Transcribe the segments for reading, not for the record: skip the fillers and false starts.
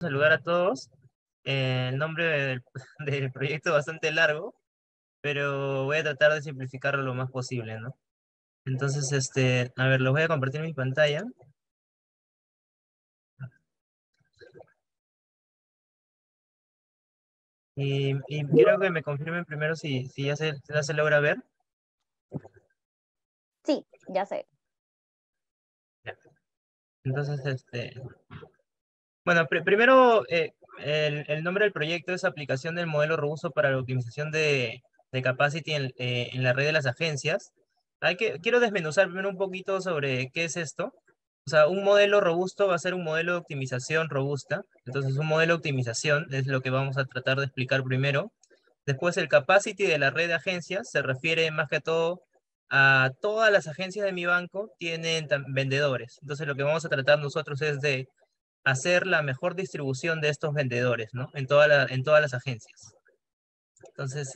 saludar a todos. El nombre del proyecto es bastante largo, pero voy a tratar de simplificarlo lo más posible, ¿no? Entonces, a ver, los voy a compartir en mi pantalla. Y quiero que me confirmen primero si ya se logra ver. Sí, ya sé. Ya. Entonces, bueno, primero, el nombre del proyecto es Aplicación del Modelo Robusto para la Optimización de Capacity en la red de las agencias. Quiero desmenuzar primero un poquito sobre qué es esto. O sea, un modelo robusto va a ser un modelo de optimización robusta. Entonces, un modelo de optimización es lo que vamos a tratar de explicar primero. Después, el capacity de la red de agencias se refiere más que todo a todas las agencias de mi banco tienen vendedores. Entonces, lo que vamos a tratar nosotros es de hacer la mejor distribución de estos vendedores, ¿no? En todas las agencias. Entonces,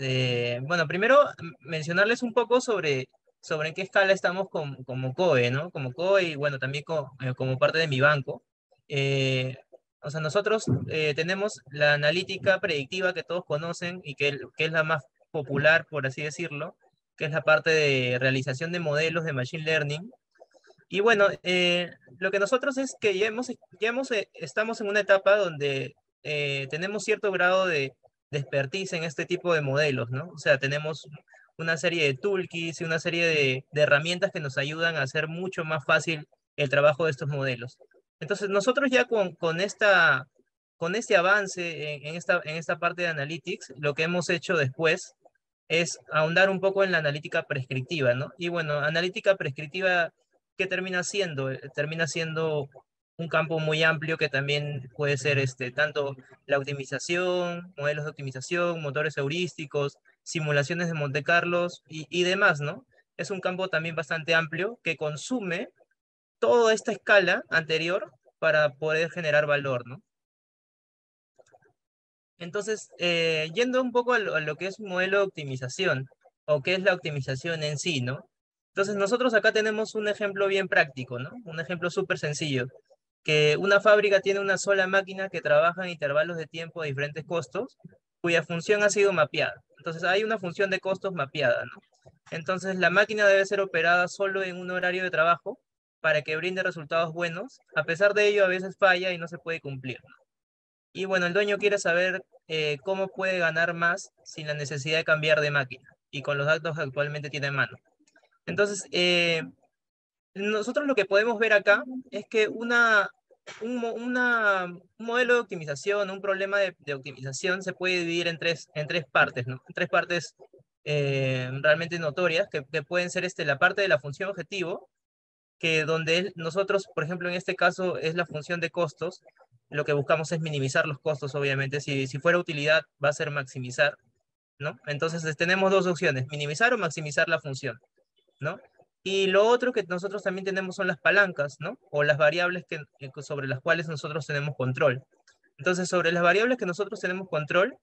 bueno, primero mencionarles un poco sobre en qué escala estamos como COE, ¿no? Como COE y bueno, también como parte de mi banco. Eh, o sea, nosotros tenemos la analítica predictiva que todos conocen y que es la más popular, por así decirlo, que es la parte de realización de modelos de Machine Learning. Y bueno, lo que nosotros es que estamos en una etapa donde tenemos cierto grado de expertise en este tipo de modelos, ¿no? O sea, tenemos una serie de toolkits y una serie de herramientas que nos ayudan a hacer mucho más fácil el trabajo de estos modelos. Entonces, nosotros ya con este avance en esta parte de Analytics, lo que hemos hecho después es ahondar un poco en la analítica prescriptiva, ¿no? Y bueno, analítica prescriptiva, ¿qué termina siendo? Termina siendo un campo muy amplio que también puede ser tanto la optimización, modelos de optimización, motores heurísticos, simulaciones de Monte Carlos y demás, ¿no? Es un campo también bastante amplio que consume toda esta escala anterior para poder generar valor, ¿no? Entonces, yendo un poco a lo que es un modelo de optimización o qué es la optimización en sí, ¿no? Entonces, nosotros acá tenemos un ejemplo bien práctico, ¿no? Un ejemplo súper sencillo, que una fábrica tiene una sola máquina que trabaja en intervalos de tiempo de diferentes costos, cuya función ha sido mapeada. Entonces, hay una función de costos mapeada, ¿no? Entonces, la máquina debe ser operada solo en un horario de trabajo para que brinde resultados buenos. A pesar de ello, a veces falla y no se puede cumplir. Y bueno, el dueño quiere saber cómo puede ganar más sin la necesidad de cambiar de máquina y con los datos que actualmente tiene en mano. Entonces, nosotros lo que podemos ver acá es que un modelo de optimización, un problema de optimización se puede dividir en tres partes, ¿no? En tres partes realmente notorias, que pueden ser la parte de la función objetivo, que donde nosotros, por ejemplo, en este caso es la función de costos, lo que buscamos es minimizar los costos, obviamente. Si fuera utilidad, va a ser maximizar, ¿no? Entonces tenemos dos opciones, minimizar o maximizar la función, ¿no? Y lo otro que nosotros también tenemos son las palancas, ¿no? O las variables sobre las cuales nosotros tenemos control. Entonces, sobre las variables que nosotros tenemos control,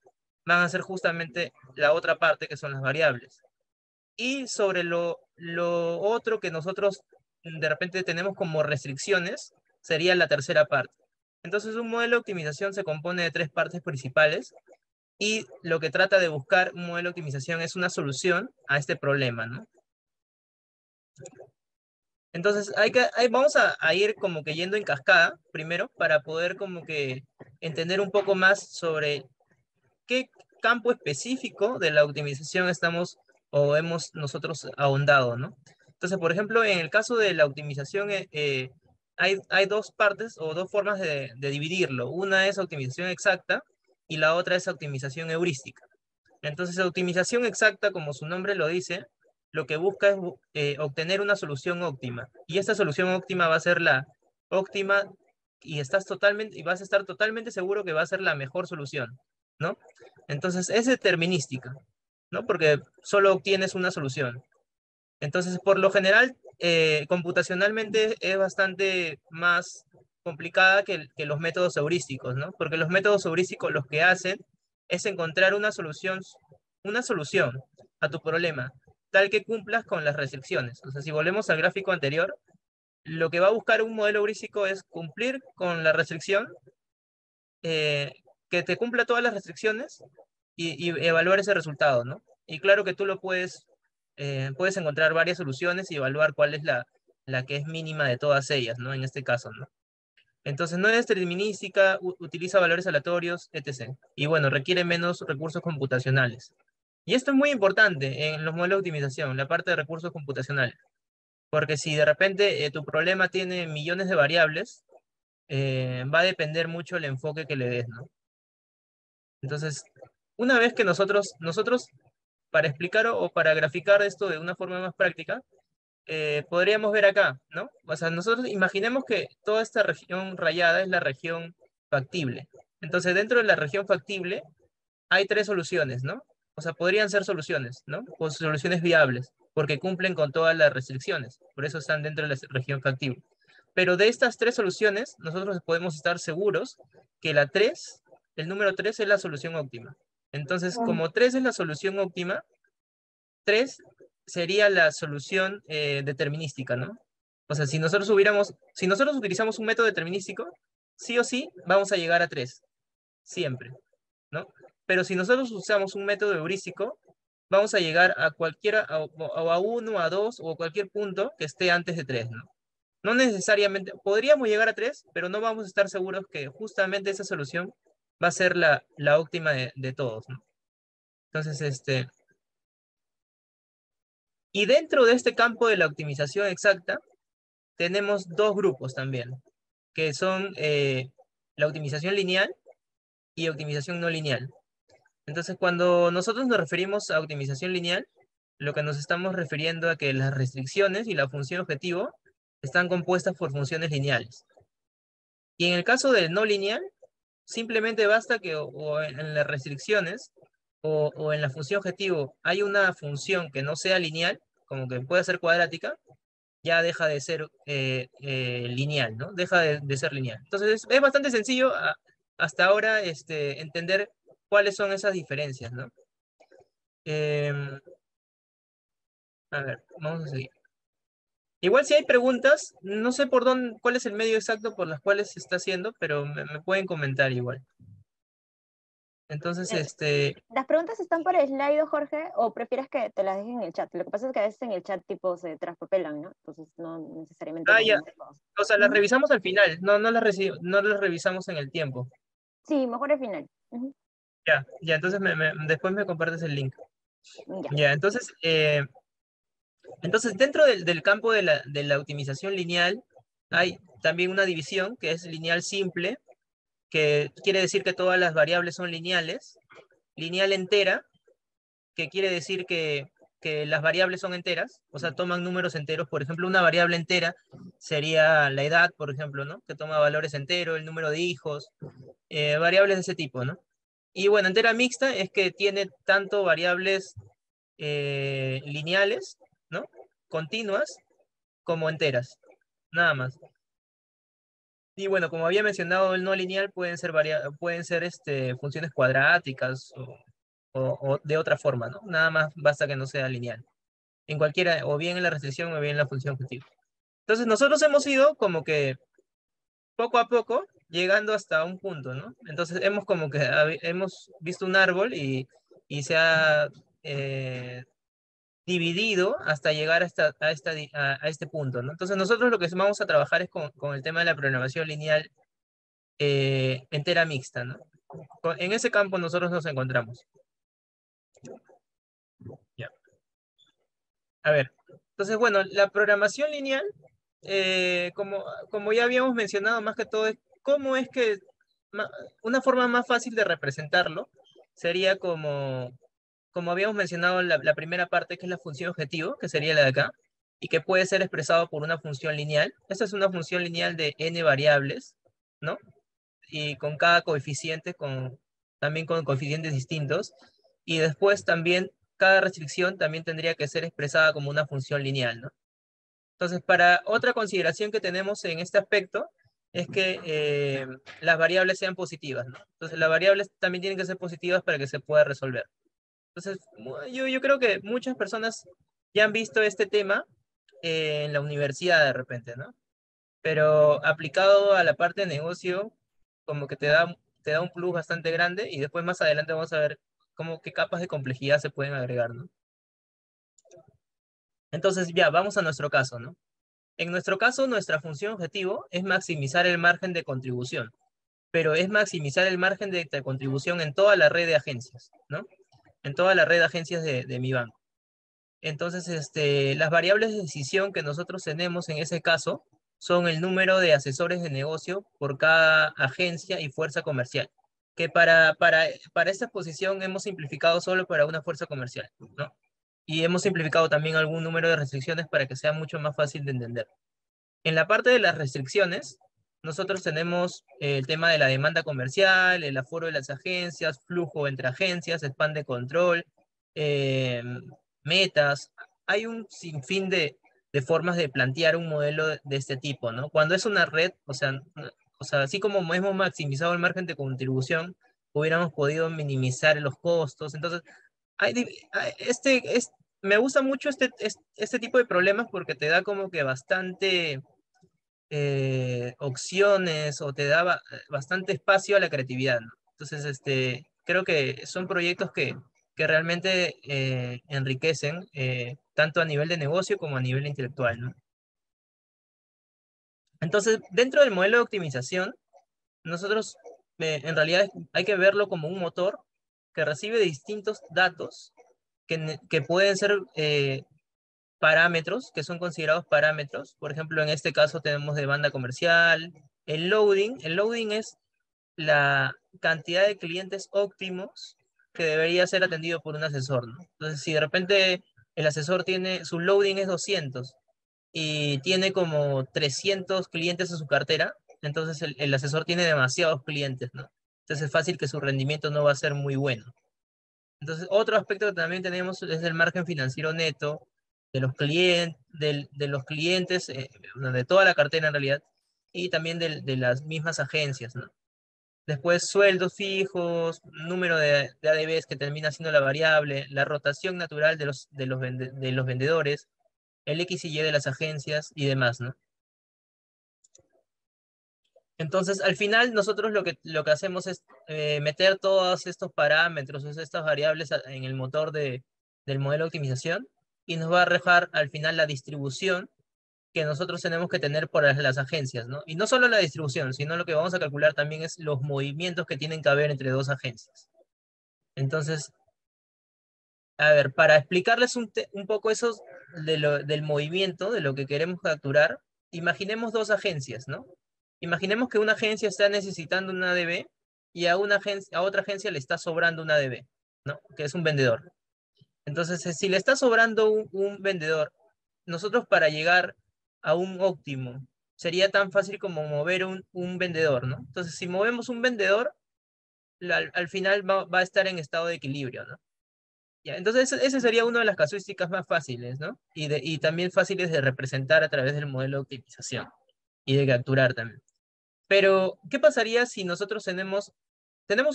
van a ser justamente la otra parte que son las variables. Y sobre lo otro que nosotros de repente tenemos como restricciones, sería la tercera parte. Entonces, un modelo de optimización se compone de tres partes principales y lo que trata de buscar un modelo de optimización es una solución a este problema, ¿no? Entonces, vamos a ir como que yendo en cascada primero para poder como que entender un poco más sobre qué campo específico de la optimización estamos o hemos nosotros ahondado, ¿no? Entonces, por ejemplo, en el caso de la optimización, hay dos partes o dos formas de dividirlo. Una es optimización exacta y la otra es optimización heurística. Entonces, optimización exacta, como su nombre lo dice, lo que busca es obtener una solución óptima. Y esta solución óptima va a ser la óptima y vas a estar totalmente seguro que va a ser la mejor solución, ¿no? Entonces, es determinística, ¿no? Porque solo obtienes una solución. Entonces, por lo general, computacionalmente es bastante más complicada que los métodos heurísticos, ¿no? Porque los métodos heurísticos lo que hacen es encontrar una solución a tu problema, tal que cumplas con las restricciones. O sea, si volvemos al gráfico anterior, lo que va a buscar un modelo heurístico es cumplir con la restricción que te cumpla todas las restricciones y evaluar ese resultado, ¿no? Y claro que tú lo puedes encontrar varias soluciones y evaluar cuál es la que es mínima de todas ellas, ¿no? En este caso, ¿no? Entonces no es determinística, utiliza valores aleatorios, etc. Y bueno, requiere menos recursos computacionales. Y esto es muy importante en los modelos de optimización, la parte de recursos computacionales. Porque si de repente tu problema tiene millones de variables, va a depender mucho el enfoque que le des, ¿no? Entonces, una vez que nosotros para explicar o para graficar esto de una forma más práctica, podríamos ver acá, ¿no? O sea, nosotros imaginemos que toda esta región rayada es la región factible. Entonces, dentro de la región factible hay tres soluciones, ¿no? O sea, podrían ser soluciones, ¿no? O soluciones viables, porque cumplen con todas las restricciones. Por eso están dentro de la región factible. Pero de estas tres soluciones, nosotros podemos estar seguros que el número 3 es la solución óptima. Entonces, como 3 es la solución óptima, 3 sería la solución determinística, ¿no? O sea, si nosotros utilizamos un método determinístico, sí o sí vamos a llegar a 3 siempre, ¿no? Pero si nosotros usamos un método heurístico, vamos a llegar a cualquiera, a 1, a 2 o a cualquier punto que esté antes de 3, ¿no? No necesariamente, podríamos llegar a 3, pero no vamos a estar seguros que justamente esa solución va a ser la óptima de todos, ¿no? Entonces, y dentro de este campo de la optimización exacta, tenemos dos grupos también, que son la optimización lineal y optimización no lineal. Entonces, cuando nosotros nos referimos a optimización lineal, lo que nos estamos refiriendo a que las restricciones y la función objetivo están compuestas por funciones lineales. Y en el caso del no lineal, simplemente basta que o en las restricciones o en la función objetivo hay una función que no sea lineal, como que pueda ser cuadrática, ya deja de ser lineal, ¿no? Deja de ser lineal. Entonces es bastante sencillo hasta ahora entender cuáles son esas diferencias, ¿no? Em, a ver, vamos a seguir. Igual si hay preguntas, no sé por dónde, cuál es el medio exacto por las cuales se está haciendo, pero me pueden comentar igual. Entonces, Eh, ¿Las preguntas están por el slide, Jorge, o prefieres que te las dejen en el chat? Lo que pasa es que a veces en el chat tipo se traspapelan, ¿no? Entonces no necesariamente las ya, vemos todas. o sea, las Ujú. revisamos al final, no las revisamos en el tiempo. Sí, mejor al final. Ujú. Ya, entonces después me compartes el link. Ya. Ya, entonces dentro del campo de la optimización lineal, hay también una división que es lineal simple, que quiere decir que todas las variables son lineales, lineal entera, que quiere decir que las variables son enteras, o sea, toman números enteros. Por ejemplo, una variable entera sería la edad, por ejemplo, ¿no? Que toma valores enteros, el número de hijos, variables de ese tipo, ¿no? Y bueno, entera mixta es que tiene tanto variables lineales, ¿no? Continuas, como enteras, nada más. Y bueno, como había mencionado, el no lineal pueden ser funciones cuadráticas o de otra forma, ¿no? Nada más basta que no sea lineal. En cualquiera, o bien en la restricción o bien en la función objetiva. Entonces nosotros hemos ido como que poco a poco llegando hasta un punto, ¿no? Entonces hemos como que hemos visto un árbol y se ha dividido hasta llegar a este punto, ¿no? Entonces nosotros lo que vamos a trabajar es con el tema de la programación lineal entera mixta, ¿no? En ese campo nosotros nos encontramos. Ya. A ver, entonces, bueno, la programación lineal, como ya habíamos mencionado, más que todo, es cómo es que ma- una forma más fácil de representarlo sería como habíamos mencionado la primera parte, que es la función objetivo, que sería la de acá, y que puede ser expresado por una función lineal. Esta es una función lineal de n variables, ¿no? Y con cada coeficiente, también con coeficientes distintos. Y después también cada restricción también tendría que ser expresada como una función lineal, ¿no? Entonces, para otra consideración que tenemos en este aspecto es que las variables sean positivas, ¿no? Entonces, las variables también tienen que ser positivas para que se pueda resolver. Entonces, yo creo que muchas personas ya han visto este tema en la universidad de repente, ¿no? Pero aplicado a la parte de negocio, como que te da un plus bastante grande y después más adelante vamos a ver qué capas de complejidad se pueden agregar, ¿no? Entonces ya, vamos a nuestro caso, ¿no? En nuestro caso, nuestra función objetivo es maximizar el margen de contribución, pero es maximizar el margen de contribución en toda la red de agencias, ¿no? En toda la red de agencias de mi banco. Entonces, las variables de decisión que nosotros tenemos en ese caso son el número de asesores de negocio por cada agencia y fuerza comercial, que para esta posición hemos simplificado solo para una fuerza comercial, ¿no? Y hemos simplificado también algún número de restricciones para que sea mucho más fácil de entender. En la parte de las restricciones, nosotros tenemos el tema de la demanda comercial, el aforo de las agencias, flujo entre agencias, span de control, eh, metas. Hay un sinfín de formas de plantear un modelo de este tipo, ¿no? Cuando es una red, o sea, así como hemos maximizado el margen de contribución, hubiéramos podido minimizar los costos. Entonces, me gusta mucho este tipo de problemas porque te da como que bastante opciones o te da bastante espacio a la creatividad, ¿no? Entonces, creo que son proyectos que realmente enriquecen tanto a nivel de negocio como a nivel intelectual, ¿no? Entonces, dentro del modelo de optimización, nosotros en realidad hay que verlo como un motor que recibe distintos datos que pueden ser parámetros, que son considerados parámetros. Por ejemplo, en este caso tenemos de banda comercial. El loading es la cantidad de clientes óptimos que debería ser atendido por un asesor, ¿no? Entonces, si de repente el asesor su loading es 200 y tiene como 300 clientes en su cartera, entonces el asesor tiene demasiados clientes, ¿no? Entonces es fácil que su rendimiento no va a ser muy bueno. Entonces, otro aspecto que también tenemos es el margen financiero neto de los clientes, bueno, de toda la cartera en realidad, y también de las mismas agencias, ¿no? Después, sueldos fijos, número de ADVs que termina siendo la variable, la rotación natural de los vendedores, el X y Y de las agencias y demás, ¿no? Entonces, al final, nosotros lo que hacemos es meter todos estos parámetros, estas variables en el motor del modelo de optimización y nos va a arrojar al final la distribución que nosotros tenemos que tener por las agencias, ¿no? Y no solo la distribución, sino lo que vamos a calcular también es los movimientos que tienen que haber entre dos agencias. Entonces, a ver, para explicarles un poco eso del movimiento, de lo que queremos capturar, imaginemos dos agencias, ¿no? Imaginemos que una agencia está necesitando una ADB y a otra agencia le está sobrando una ADB, ¿no? Que es un vendedor. Entonces, si le está sobrando un vendedor, nosotros para llegar a un óptimo, sería tan fácil como mover un vendedor, ¿no? Entonces, si movemos un vendedor, al final va a estar en estado de equilibrio, ¿no? Ya, entonces, esa sería una de las casuísticas más fáciles, ¿no? Y también fáciles de representar a través del modelo de optimización y de capturar también. Pero, ¿qué pasaría si nosotros tenemos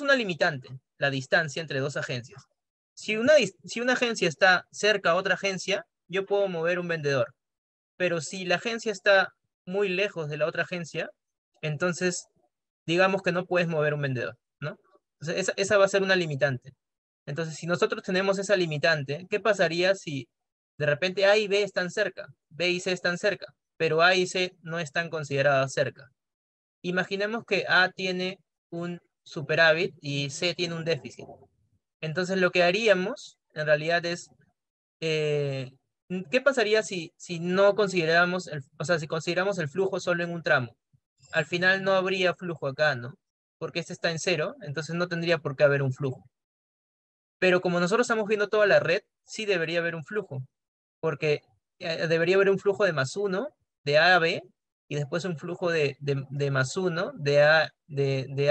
una limitante, la distancia entre dos agencias? Si una agencia está cerca a otra agencia, yo puedo mover un vendedor. Pero si la agencia está muy lejos de la otra agencia, entonces digamos que no puedes mover un vendedor, ¿no? Entonces, esa va a ser una limitante. Entonces, si nosotros tenemos esa limitante, ¿qué pasaría si de repente A y B están cerca, B y C están cerca, pero A y C no están consideradas cerca? Imaginemos que A tiene un superávit y C tiene un déficit. Entonces, lo que haríamos en realidad es, eh, ¿qué pasaría si no consideramos, o sea, si consideramos el flujo solo en un tramo? Al final no habría flujo acá, ¿no? Porque este está en cero, entonces no tendría por qué haber un flujo. Pero como nosotros estamos viendo toda la red, sí debería haber un flujo, porque debería haber un flujo de más uno, de A a B, y después un flujo de más uno, de B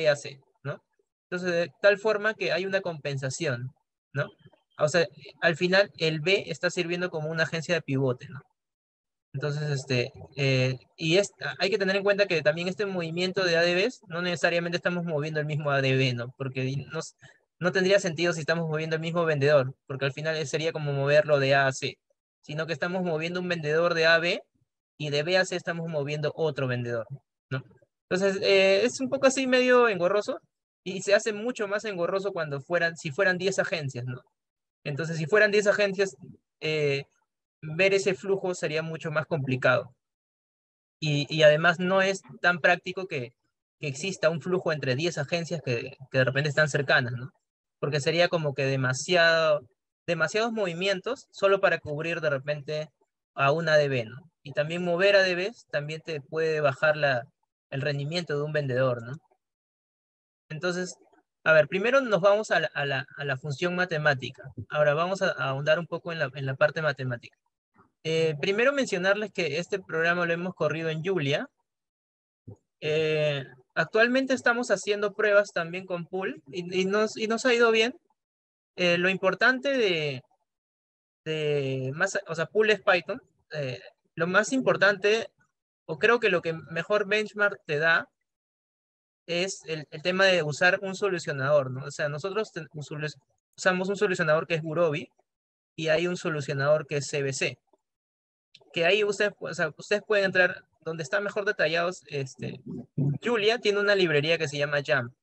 a C, ¿no? Entonces, de tal forma que hay una compensación, ¿no? O sea, al final el B está sirviendo como una agencia de pivote, ¿no? Entonces, hay que tener en cuenta que también este movimiento de ADBs, no necesariamente estamos moviendo el mismo ADB, ¿no? Porque no tendría sentido si estamos moviendo el mismo vendedor, porque al final sería como moverlo de A a C, sino que estamos moviendo un vendedor de A a B y de B a C estamos moviendo otro vendedor, ¿no? Entonces, es un poco así medio engorroso y se hace mucho más engorroso cuando si fueran 10 agencias, ¿no? Entonces, si fueran 10 agencias, eh, ver ese flujo sería mucho más complicado. Y además no es tan práctico que exista un flujo entre 10 agencias que de repente están cercanas, ¿no? Porque sería como que demasiados movimientos solo para cubrir de repente a una ADB, ¿no? Y también mover ADBs también te puede bajar el rendimiento de un vendedor, ¿no? Entonces, a ver, primero nos vamos a la función matemática. Ahora vamos a ahondar un poco en la parte matemática. Primero mencionarles que este programa lo hemos corrido en Julia. Actualmente estamos haciendo pruebas también con Pool y nos ha ido bien. Lo importante o sea, Pool es Python. Lo más importante, o creo que lo que mejor benchmark te da, es el tema de usar un solucionador, ¿no? O sea, nosotros usamos un solucionador que es Gurobi y hay un solucionador que es CBC, que ahí ustedes, o sea, ustedes pueden entrar donde están mejor detallados. Julia tiene una librería que se llama Jam.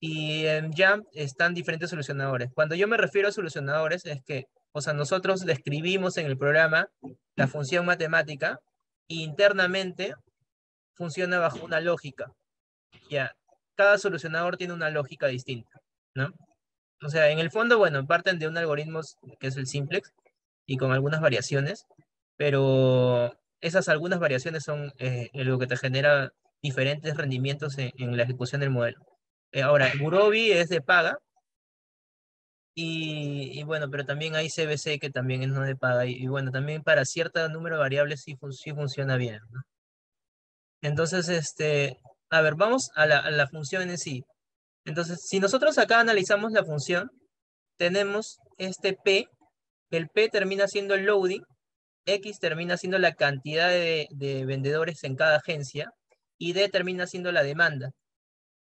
Y en Jam están diferentes solucionadores. Cuando yo me refiero a solucionadores es que, o sea, nosotros describimos en el programa la función matemática e internamente funciona bajo una lógica. Ya, cada solucionador tiene una lógica distinta, ¿no? O sea, en el fondo, bueno, parten de un algoritmo que es el simplex y con algunas variaciones, pero esas algunas variaciones son lo que te genera diferentes rendimientos en la ejecución del modelo. Ahora, Gurobi es de paga y bueno, pero también hay CBC que también es no de paga y bueno, también para cierto número de variables sí funciona bien, ¿no? Entonces, a ver, vamos a la función en sí. Entonces, si nosotros acá analizamos la función, tenemos este P, el P termina siendo el loading, X termina siendo la cantidad de vendedores en cada agencia y D termina siendo la demanda.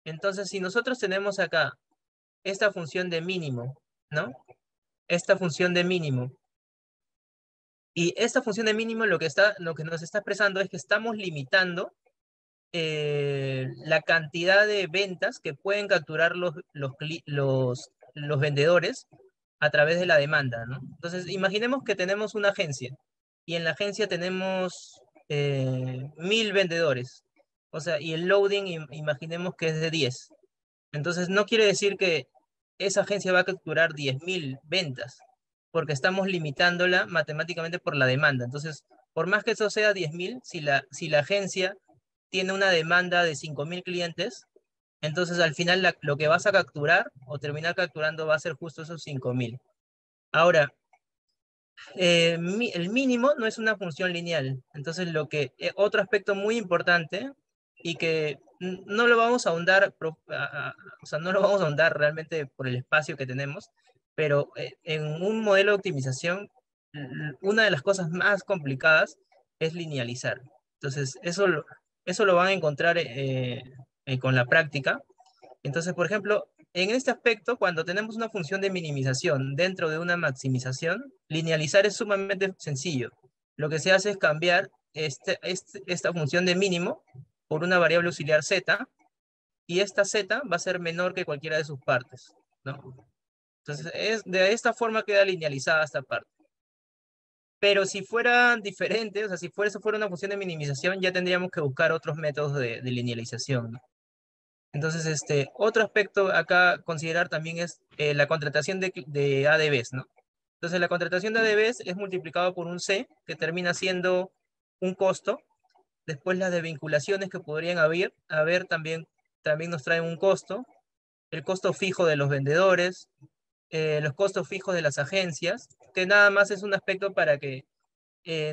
Entonces, si nosotros tenemos acá esta función de mínimo, ¿no? Esta función de mínimo. Y esta función de mínimo lo que nos está expresando es que estamos limitando la cantidad de ventas que pueden capturar los vendedores a través de la demanda, ¿no? Entonces, imaginemos que tenemos una agencia y en la agencia tenemos 1000 vendedores. O sea, y el loading imaginemos que es de 10. Entonces, no quiere decir que esa agencia va a capturar 10.000 ventas, porque estamos limitándola matemáticamente por la demanda. Entonces, por más que eso sea 10.000, si la agencia tiene una demanda de 5.000 clientes, entonces al final lo que vas a capturar o terminar capturando va a ser justo esos 5.000. Ahora, el mínimo no es una función lineal. Entonces, otro aspecto muy importante y que no lo vamos a ahondar, o sea, no lo vamos a ahondar realmente por el espacio que tenemos, pero en un modelo de optimización, una de las cosas más complicadas es linealizar. Entonces, eso lo van a encontrar con la práctica. Entonces, por ejemplo, en este aspecto, cuando tenemos una función de minimización dentro de una maximización, linealizar es sumamente sencillo. Lo que se hace es cambiar esta función de mínimo por una variable auxiliar z, y esta z va a ser menor que cualquiera de sus partes, ¿no? Entonces, de esta forma queda linealizada esta parte. Pero si fuera diferente, o sea, si eso fuera una función de minimización, ya tendríamos que buscar otros métodos de linealización, ¿no? Entonces, otro aspecto acá a considerar también es la contratación de ADBs, ¿no? Entonces, la contratación de ADBs es multiplicado por un C, que termina siendo un costo. Después las desvinculaciones que podrían haber también nos traen un costo. El costo fijo de los vendedores, los costos fijos de las agencias, que nada más es un aspecto para que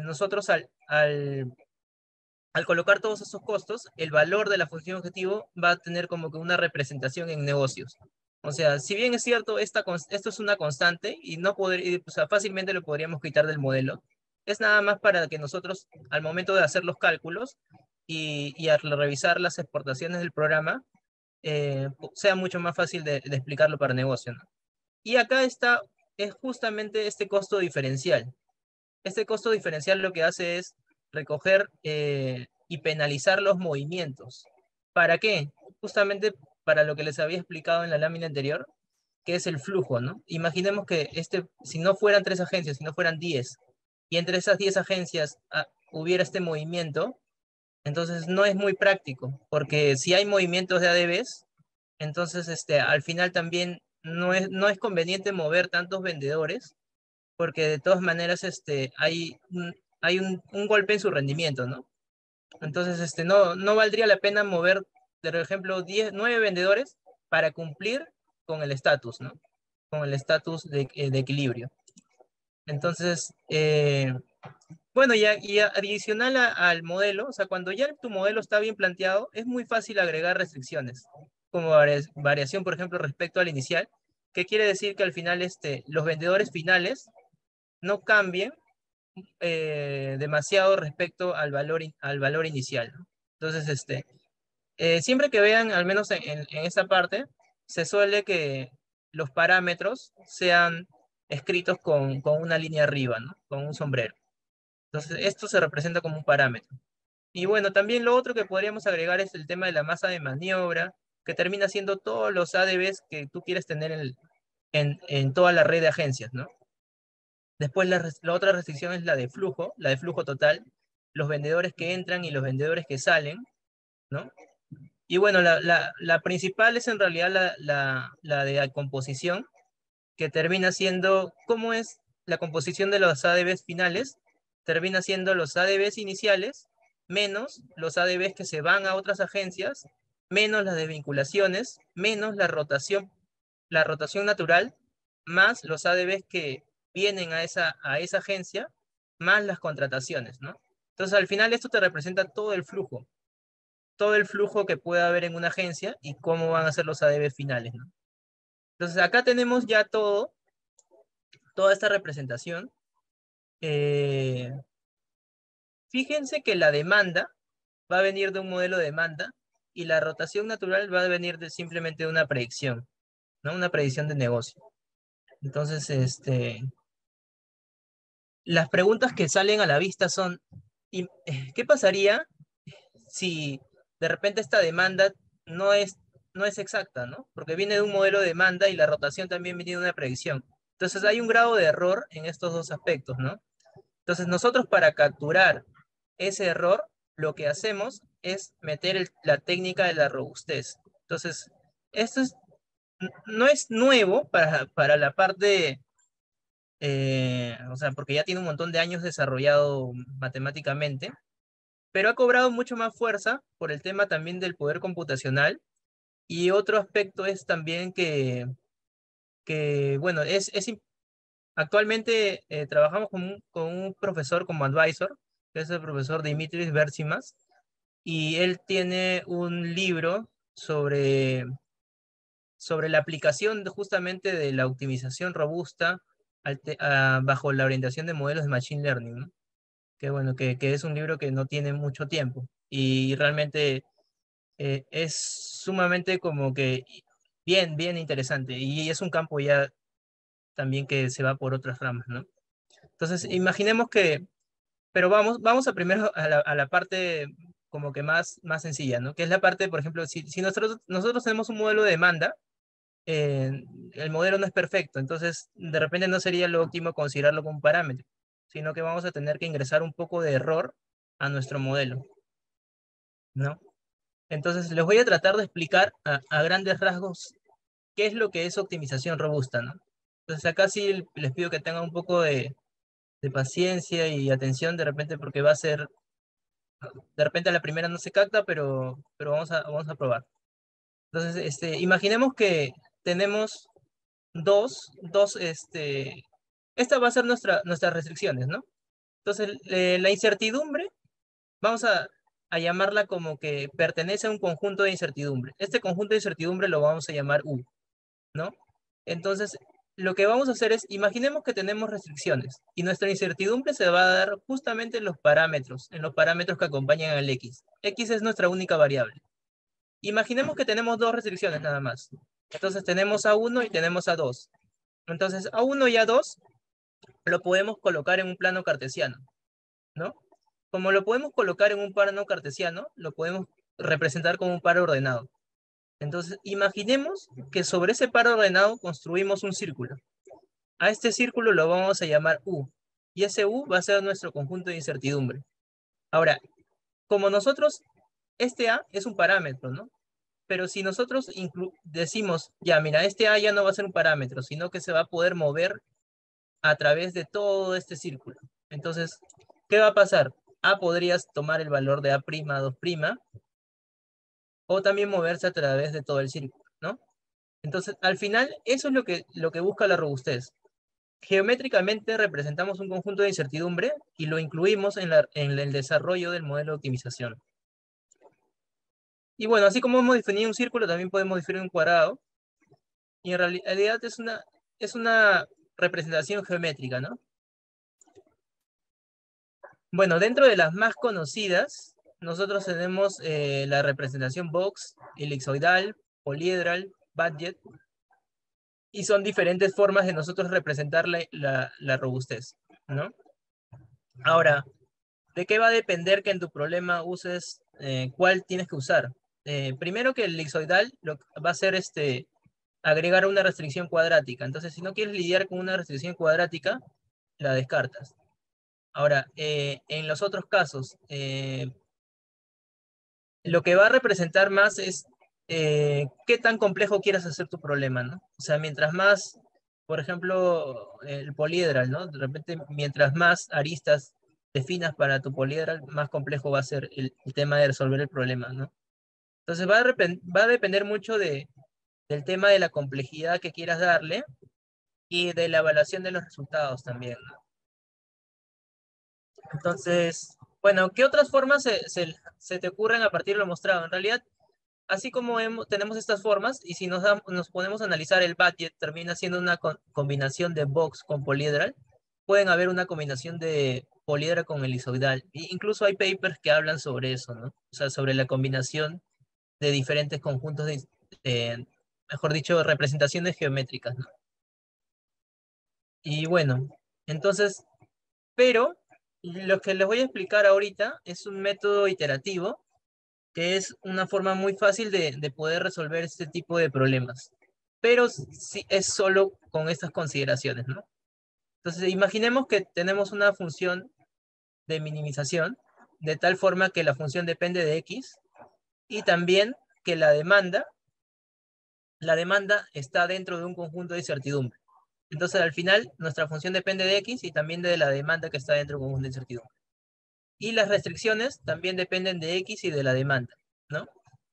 nosotros al colocar todos esos costos, el valor de la función objetivo va a tener como que una representación en negocios. O sea, si bien es cierto, esto es una constante y o sea, fácilmente lo podríamos quitar del modelo, es nada más para que nosotros, al momento de hacer los cálculos y al revisar las exportaciones del programa, sea mucho más fácil de explicarlo para negocio, ¿no? Y acá es justamente este costo diferencial. Este costo diferencial lo que hace es recoger y penalizar los movimientos. ¿Para qué? Justamente para lo que les había explicado en la lámina anterior, que es el flujo, ¿no? Imaginemos que si no fueran 3 agencias, si no fueran 10, y entre esas 10 agencias hubiera este movimiento, entonces no es muy práctico, porque si hay movimientos de ADVs, entonces al final también no es conveniente mover tantos vendedores, porque de todas maneras hay un golpe en su rendimiento, ¿no? Entonces no valdría la pena mover, por ejemplo, 9 vendedores para cumplir con el estatus, ¿no? Con el estatus de equilibrio. Entonces, bueno, y adicional al modelo, o sea, cuando ya tu modelo está bien planteado, es muy fácil agregar restricciones, como variación, por ejemplo, respecto al inicial, que quiere decir que al final los vendedores finales no cambien demasiado respecto al valor inicial, ¿no? Entonces, siempre que vean, al menos en esta parte, se suele que los parámetros sean escritos con una línea arriba, ¿no? Con un sombrero. Entonces, esto se representa como un parámetro. Y bueno, también lo otro que podríamos agregar es el tema de la masa de maniobra, que termina siendo todos los ADVs que tú quieres tener en toda la red de agencias, ¿no? Después la otra restricción es la de flujo total, los vendedores que entran y los vendedores que salen, ¿no? Y bueno, la principal es en realidad la de la composición, que termina siendo, ¿cómo es la composición de los ADVs finales? Termina siendo los ADVs iniciales, menos los ADVs que se van a otras agencias, menos las desvinculaciones, menos la rotación natural, más los ADVs que vienen a esa agencia, más las contrataciones, ¿no? Entonces, al final esto te representa todo el flujo que puede haber en una agencia y cómo van a ser los ADVs finales, ¿no? Entonces, acá tenemos ya toda esta representación. Eh, Fíjense que la demanda va a venir de un modelo de demanda y la rotación natural va a venir de simplemente una predicción, ¿no? Una predicción de negocio. Entonces, las preguntas que salen a la vista son, ¿qué pasaría si de repente esta demanda no es, no es exacta, ¿no? Porque viene de un modelo de demanda y la rotación también viene de una predicción. Entonces hay un grado de error en estos dos aspectos, ¿no? Entonces nosotros para capturar ese error, lo que hacemos es meter la técnica de la robustez. Entonces, esto no es nuevo para la parte, o sea, porque ya tiene un montón de años desarrollado matemáticamente, pero ha cobrado mucho más fuerza por el tema también del poder computacional. Y otro aspecto es también bueno, actualmente trabajamos con un profesor como advisor, que es el profesor Dimitris Bertsimas, y él tiene un libro sobre la aplicación justamente de la optimización robusta bajo la orientación de modelos de Machine Learning, ¿no? Que bueno, que es un libro que no tiene mucho tiempo y realmente es sumamente como que bien, bien interesante y es un campo ya también que se va por otras ramas, ¿no? Entonces, imaginemos pero vamos a primero a la parte como que más sencilla, ¿no? Que es la parte, por ejemplo, si nosotros tenemos un modelo de demanda, el modelo no es perfecto, entonces de repente no sería lo óptimo considerarlo como un parámetro, sino que vamos a tener que ingresar un poco de error a nuestro modelo, ¿no? Entonces les voy a tratar de explicar a grandes rasgos qué es lo que es optimización robusta, ¿no? Entonces acá sí les pido que tengan un poco de paciencia y atención de repente porque de repente a la primera no se capta, pero vamos a probar. Entonces, imaginemos que tenemos esta va a ser nuestras restricciones, ¿no? Entonces, la incertidumbre, vamos a llamarla como que pertenece a un conjunto de incertidumbre. Este conjunto de incertidumbre lo vamos a llamar U, ¿no? Entonces, lo que vamos a hacer es, imaginemos que tenemos restricciones y nuestra incertidumbre se va a dar justamente en los parámetros que acompañan al X. X es nuestra única variable. Imaginemos que tenemos dos restricciones nada más. Entonces tenemos A1 y tenemos A2. Entonces A1 y A2 lo podemos colocar en un plano cartesiano, ¿no? como lo podemos colocar en un par no cartesiano, lo podemos representar como un par ordenado. Entonces, imaginemos que sobre ese par ordenado construimos un círculo. A este círculo lo vamos a llamar U, y ese U va a ser nuestro conjunto de incertidumbre. Ahora, como nosotros, este A es un parámetro, ¿no? Pero si nosotros decimos, ya, mira, este A ya no va a ser un parámetro, sino que se va a poder mover a través de todo este círculo. Entonces, ¿qué va a pasar? A podrías tomar el valor de A', 2', o también moverse a través de todo el círculo, ¿no? Entonces, al final, eso es lo que busca la robustez. Geométricamente representamos un conjunto de incertidumbre y lo incluimos en el desarrollo del modelo de optimización. Y bueno, así como hemos definido un círculo, también podemos definir un cuadrado. Y en realidad es una representación geométrica, ¿no? Bueno, dentro de las más conocidas, nosotros tenemos la representación box, elipsoidal, poliedral, budget, y son diferentes formas de nosotros representar la robustez, ¿no? Ahora, ¿de qué va a depender que en tu problema uses cuál tienes que usar? Primero que el elipsoidal va a ser agregar una restricción cuadrática. Entonces, si no quieres lidiar con una restricción cuadrática, la descartas. Ahora, en los otros casos, lo que va a representar más es qué tan complejo quieras hacer tu problema, ¿no? O sea, mientras más, por ejemplo, el poliedral, ¿no? De repente, mientras más aristas definas para tu poliedral, más complejo va a ser el tema de resolver el problema, ¿no? Entonces va a depender mucho del tema de la complejidad que quieras darle y de la evaluación de los resultados también, ¿no? Entonces, bueno, ¿qué otras formas se te ocurren a partir de lo mostrado? En realidad, así como tenemos estas formas, y si nos ponemos a analizar el budget, termina siendo una combinación de box con poliedral, pueden haber una combinación de poliedral con elisoidal. Incluso hay papers que hablan sobre eso, ¿no? O sea, sobre la combinación de diferentes conjuntos eh, mejor dicho, representaciones geométricas, ¿no? Y bueno, entonces, pero lo que les voy a explicar ahorita es un método iterativo que es una forma muy fácil de poder resolver este tipo de problemas. Pero sí es solo con estas consideraciones, ¿no? Entonces, imaginemos que tenemos una función de minimización, de tal forma que la función depende de x, y también que la demanda está dentro de un conjunto de incertidumbre. Entonces, al final, nuestra función depende de x y también de la demanda que está dentro de un conjunto de incertidumbre. Y las restricciones también dependen de x y de la demanda, ¿no?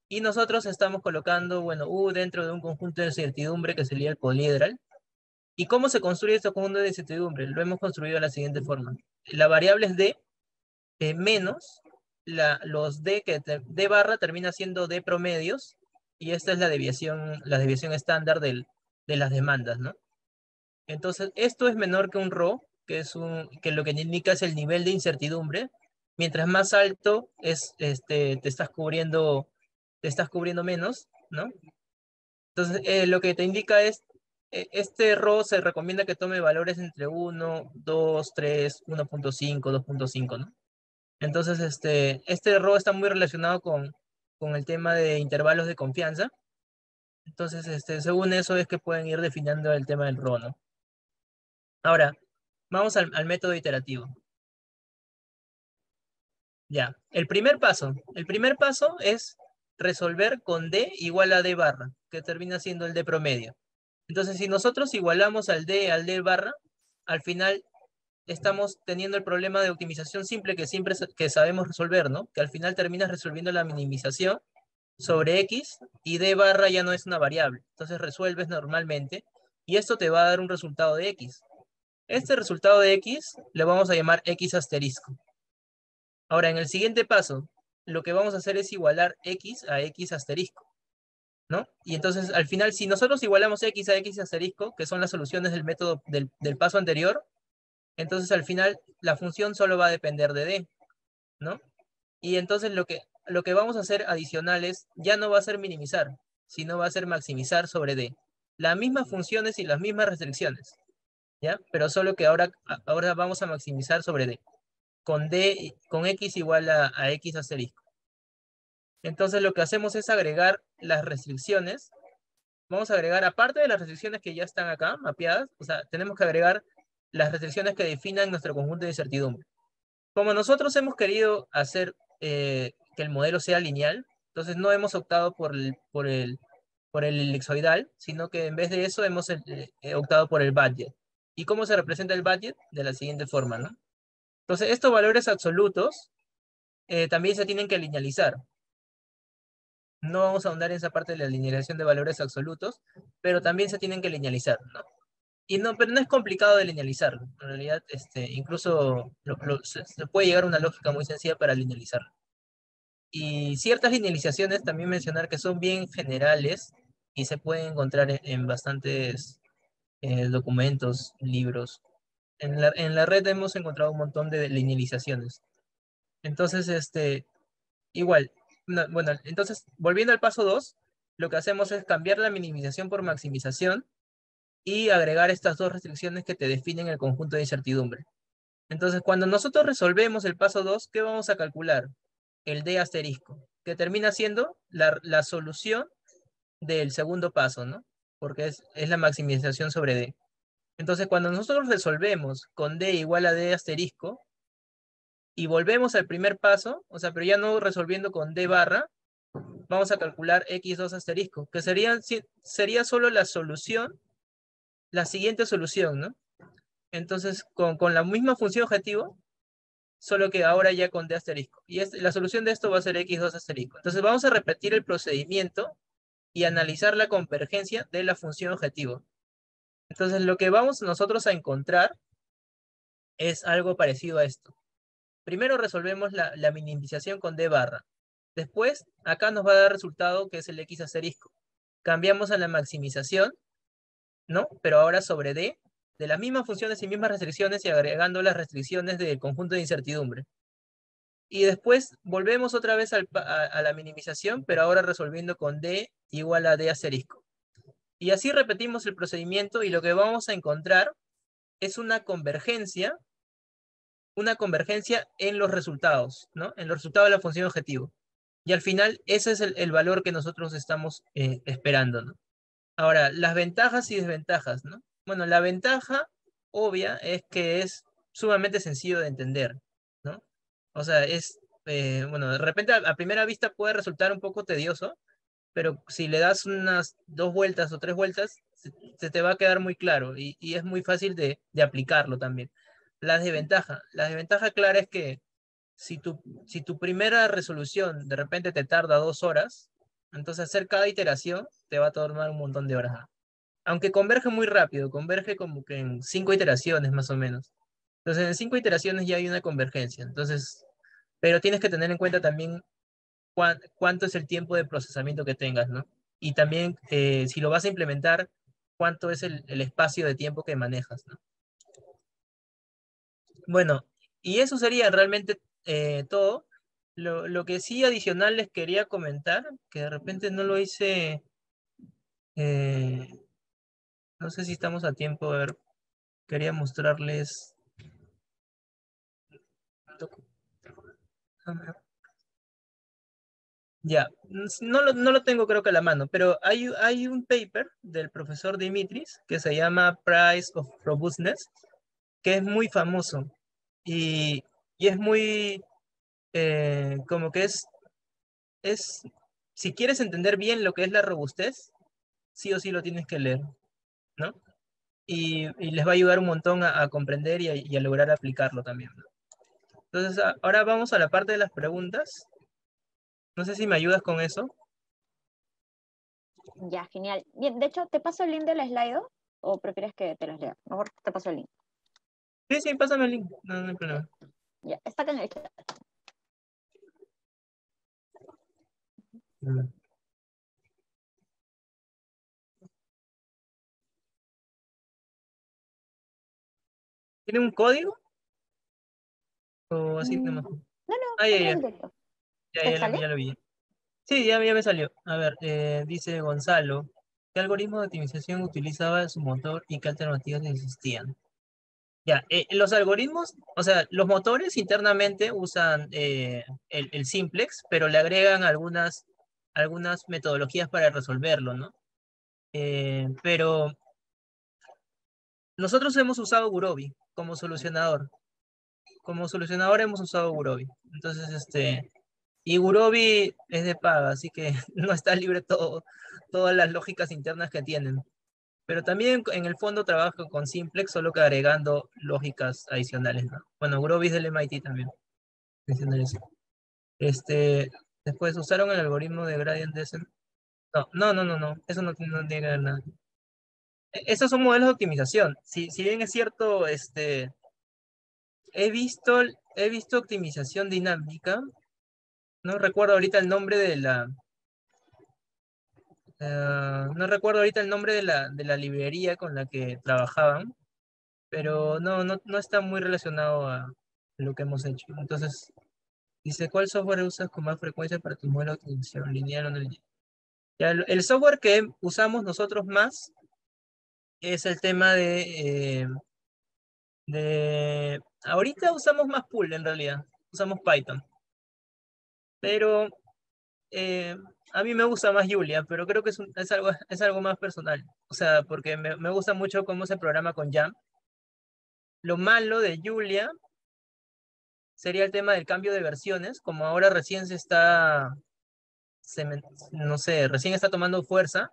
Y nosotros estamos colocando, bueno, U dentro de un conjunto de incertidumbre que sería el poliedral. ¿Y cómo se construye este conjunto de incertidumbre? Lo hemos construido de la siguiente forma. La variable es D menos los D, que D barra termina siendo D promedios, y esta es la desviación estándar de las demandas, ¿no? Entonces, esto es menor que un ρ, que lo que indica es el nivel de incertidumbre. Mientras más alto es, te estás cubriendo menos, ¿no? Entonces, lo que te indica es, este RO se recomienda que tome valores entre 1, 2, 3, 1.5, 2.5, ¿no? Entonces, este RO está muy relacionado con el tema de intervalos de confianza. Entonces, según eso es que pueden ir definiendo el tema del RO, ¿no? Ahora, vamos al método iterativo. Ya, el primer paso es resolver con D igual a D barra, que termina siendo el D promedio. Entonces, si nosotros igualamos al D barra, al final estamos teniendo el problema de optimización simple que sabemos resolver, ¿no? Que al final terminas resolviendo la minimización sobre X y D barra ya no es una variable. Entonces resuelves normalmente y esto te va a dar un resultado de X. Este resultado de X le vamos a llamar X asterisco. Ahora, en el siguiente paso, lo que vamos a hacer es igualar X a X asterisco, ¿no? Y entonces, al final, si nosotros igualamos X a X asterisco, que son las soluciones del método del paso anterior, entonces al final la función solo va a depender de D, ¿no? Y entonces lo que vamos a hacer adicional es, ya no va a ser minimizar, sino va a ser maximizar sobre D. Las mismas funciones y las mismas restricciones, ¿ya? Pero solo que ahora vamos a maximizar sobre D. con con X igual a X asterisco. Entonces lo que hacemos es agregar las restricciones. Vamos a agregar, aparte de las restricciones que ya están acá mapeadas, o sea, tenemos que agregar las restricciones que definan nuestro conjunto de incertidumbre. Como nosotros hemos querido hacer que el modelo sea lineal, entonces no hemos optado por el elipsoidal, sino que en vez de eso hemos optado por el budget. ¿Y cómo se representa el budget? De la siguiente forma, ¿no? Entonces, estos valores absolutos también se tienen que linealizar. No vamos a ahondar en esa parte de la linealización de valores absolutos, pero también se tienen que linealizar, ¿no? Y no, pero no es complicado de linealizar. En realidad, incluso se puede llegar a una lógica muy sencilla para linealizar. Y ciertas linealizaciones también mencionar que son bien generales y se pueden encontrar en bastantes documentos, libros. En la red hemos encontrado un montón de linealizaciones. Entonces, igual, bueno, entonces, volviendo al paso 2, lo que hacemos es cambiar la minimización por maximización y agregar estas dos restricciones que te definen el conjunto de incertidumbre. Entonces, cuando nosotros resolvemos el paso 2, ¿qué vamos a calcular? El D asterisco, que termina siendo la solución del segundo paso, ¿no? Porque es la maximización sobre D. Entonces, cuando nosotros resolvemos con D igual a D asterisco y volvemos al primer paso, o sea, pero ya no resolviendo con D barra, vamos a calcular X2 asterisco, que sería solo la solución, la siguiente solución, ¿no? Entonces, con la misma función objetivo, solo que ahora ya con D asterisco. Y la solución de esto va a ser X2 asterisco. Entonces, vamos a repetir el procedimiento y analizar la convergencia de la función objetivo. Entonces, lo que vamos nosotros a encontrar es algo parecido a esto. Primero resolvemos la minimización con D barra. Después, acá nos va a dar resultado que es el X asterisco. Cambiamos a la maximización, ¿no? Pero ahora sobre D, de las mismas funciones y mismas restricciones y agregando las restricciones del conjunto de incertidumbre. Y después volvemos otra vez a la minimización, pero ahora resolviendo con D igual a D asterisco. Y así repetimos el procedimiento y lo que vamos a encontrar es una convergencia en los resultados, ¿no? En los resultados de la función objetivo. Y al final, ese es el valor que nosotros estamos esperando, ¿no? Ahora, las ventajas y desventajas, ¿no? Bueno, la ventaja obvia es que es sumamente sencillo de entender, ¿no? O sea, bueno, de repente a primera vista puede resultar un poco tedioso, pero si le das unas 2 vueltas o 3 vueltas, se te va a quedar muy claro y es muy fácil de aplicarlo también. La desventaja clara es que si tu primera resolución de repente te tarda 2 horas, entonces hacer cada iteración te va a tomar un montón de horas. Aunque converge muy rápido, converge como que en 5 iteraciones más o menos. Entonces en 5 iteraciones ya hay una convergencia. Entonces, pero tienes que tener en cuenta también cuánto es el tiempo de procesamiento que tengas, ¿no? Y también si lo vas a implementar, cuánto es el espacio de tiempo que manejas, ¿no? Bueno, y eso sería realmente todo. Lo que sí adicional les quería comentar, que de repente no lo hice, eh, no sé si estamos a tiempo, a ver, quería mostrarles. Ya, no lo tengo creo que a la mano, pero hay un paper del profesor Dimitris que se llama Price of Robustness, que es muy famoso y es muy, como que es, si quieres entender bien lo que es la robustez, sí o sí lo tienes que leer, ¿no? Y les va a ayudar un montón a comprender y a lograr aplicarlo también, ¿no? Entonces, ahora vamos a la parte de las preguntas. No sé si me ayudas con eso. Ya, genial. Bien, de hecho, ¿te paso el link del Slido o prefieres que te los lea? Mejor te paso el link. Sí, sí, pásame el link, no hay problema. Ya, está acá en el chat. Mm. ¿Tiene un código? O así nomás. No, no, Ah, ya, entra ya, directo. ya, ¿Te ya, sale? ya lo vi. Sí, ya me salió. A ver, dice Gonzalo, ¿qué algoritmo de optimización utilizaba su motor y qué alternativas existían? Ya, los algoritmos, o sea, los motores internamente usan el simplex, pero le agregan algunas metodologías para resolverlo, ¿no? Pero nosotros hemos usado Gurobi como solucionador. Como solucionador hemos usado Gurobi. Entonces, y Gurobi es de paga, así que no está libre todas las lógicas internas que tienen. Pero también en el fondo trabajo con Simplex, solo que agregando lógicas adicionales, ¿no? Bueno, Gurobi es del MIT también. Mencionar eso. Este, después usaron el algoritmo de gradient descent. No, no, no, no, no. Eso no tiene que ver nada. Esos son modelos de optimización. Si bien es cierto, he visto optimización dinámica. No recuerdo ahorita el nombre de la, no recuerdo ahorita el nombre de la librería con la que trabajaban, pero no está muy relacionado a lo que hemos hecho. Entonces, dice, ¿cuál software usas con más frecuencia para tu modelo de optimización lineal o no lineal? Ya, el software que usamos nosotros más es el tema ahorita usamos más Pool en realidad, usamos Python, pero eh, a mí me gusta más Julia, pero creo que es algo más personal, o sea, porque me gusta mucho cómo se programa con Jam. Lo malo de Julia sería el tema del cambio de versiones, como ahora recién se me- no sé, recién está tomando fuerza,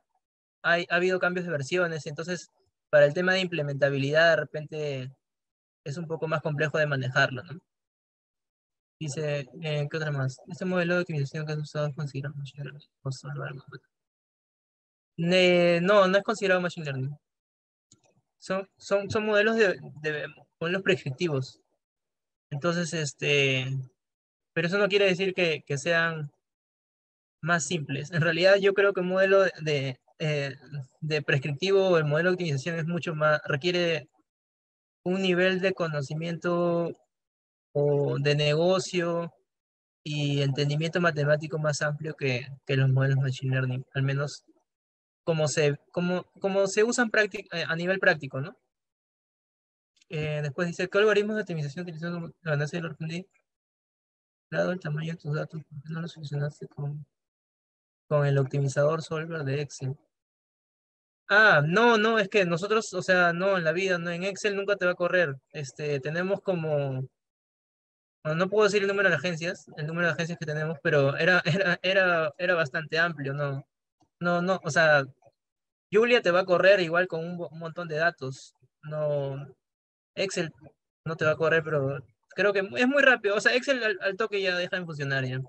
ha habido cambios de versiones, entonces para el tema de implementabilidad de repente es un poco más complejo de manejarlo, ¿no? Dice, ¿qué otra más? Este modelo de optimización que has usado es considerado Machine Learning. O solo algo. No es considerado Machine Learning. Son modelos modelos prescriptivos. Entonces, pero eso no quiere decir que sean más simples. En realidad, yo creo que un modelo de prescriptivo o el modelo de optimización es mucho más, requiere un nivel de conocimiento o de negocio y entendimiento matemático más amplio que los modelos Machine Learning, al menos como se usan a nivel práctico, ¿no? Después dice, ¿qué algoritmos de optimización utilizando la ganancia de los RFID? Dado el tamaño de tus datos, ¿por qué no lo solucionaste con el optimizador solver de Excel? Ah, no, es que nosotros, o sea, no, en la vida, no, en Excel nunca te va a correr. Tenemos como, bueno, no puedo decir el número de agencias que tenemos, pero era bastante amplio, ¿no? No, o sea, Julia te va a correr igual con un montón de datos. No, Excel no te va a correr, pero creo que es muy rápido. O sea, Excel al toque ya deja de funcionar ya.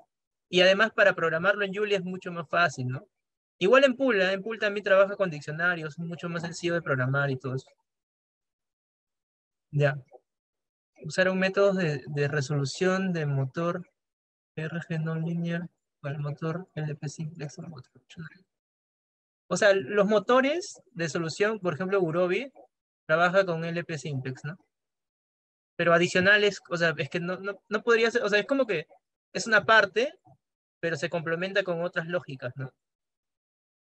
Y además para programarlo en Julia es mucho más fácil, ¿no? Igual en Pool, ¿eh? En Pool también trabaja con diccionarios, es mucho más sencillo de programar y todo eso. Ya. Usar un método de resolución de motor RG no lineal para el motor LP simplex. O sea, los motores de solución, por ejemplo, Gurobi, trabaja con LP simplex, ¿no? Pero adicionales, o sea, es que no podría ser, o sea, es como que es una parte, pero se complementa con otras lógicas, ¿no?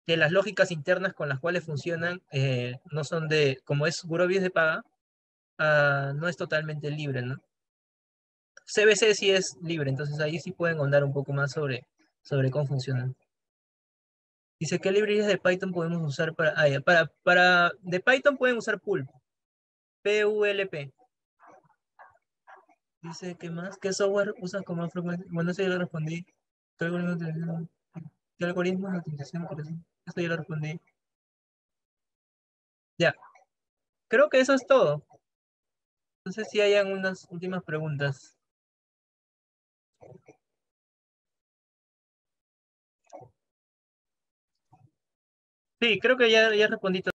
Que las lógicas internas con las cuales funcionan no son como es Gurobi es de paga, no es totalmente libre, ¿no? CBC sí es libre, entonces ahí sí pueden ahondar un poco más sobre cómo funcionan. Dice, ¿qué librerías de Python podemos usar de Python pueden usar Pulp, PULP. Dice, ¿qué más? ¿Qué software usas con más frecuencia? Bueno, eso ya lo respondí. ¿Qué algoritmos de utilización? Eso ya lo respondí. Ya, creo que eso es todo. No sé si hayan unas últimas preguntas. Sí, creo que ya respondí todo.